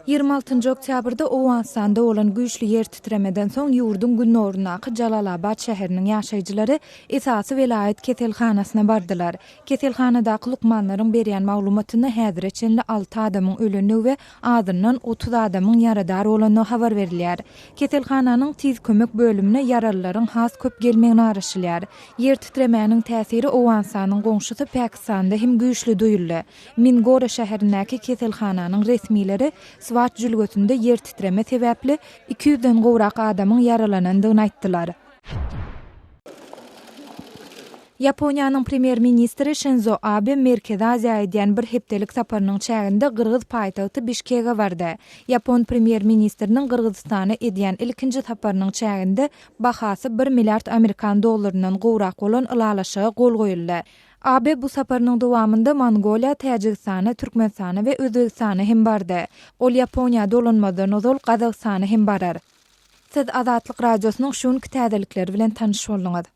26 oktyabrda Owensanda olan güýçli yer titremeden soň ýurdun günnorundaky Jalalabad şäheriniň ýaşaýjylary esasy velayet keselhanasyna bardylar. Keselhanadaky lukmanlaryň berýän maglumatyna häzirçe 6 adamyň öleni we azyndan 30 adamyň ýaradar bolanyny habar berilýär. Keselhananyň tiz kömek bölümine ýaralylaryň has köp gelmegini araşdyrýar. Yer titremäniň täsiri Owensanyň goňşusy Pakistanda hem güýçli duýuldy. Mingora şäherindäki keselhananyň resmileri Swat jülgötünde yer titreme sebäpli 200-den gowrak adamyň yaralanandygyny aýtdylar. Yaponiýanyň premier ministri Shinzo Abe Merkezi Aziýa edýän bir hepdelik saparynyň çäginde Gyrgyz paýtagty Bişkeke bardy. Yapon premier ministriniň Gyrgyzstana edýän ilkinji saparynyň çäginde bahasy 1 milliard Amerikan dollarynyň gowrak bolan ılalaşyga gol goýuldy. Abe bu saparynyň dowamında Mongoliýa, Täjikistana, Türkmenistana we Özbegistana hem bardy. Ol Yaponiýa dolanmadan ozal Gazagstana hem barar. Siz Azatlyk radiosynyň şuňky täzelikleri bilen tanyş boldunuz.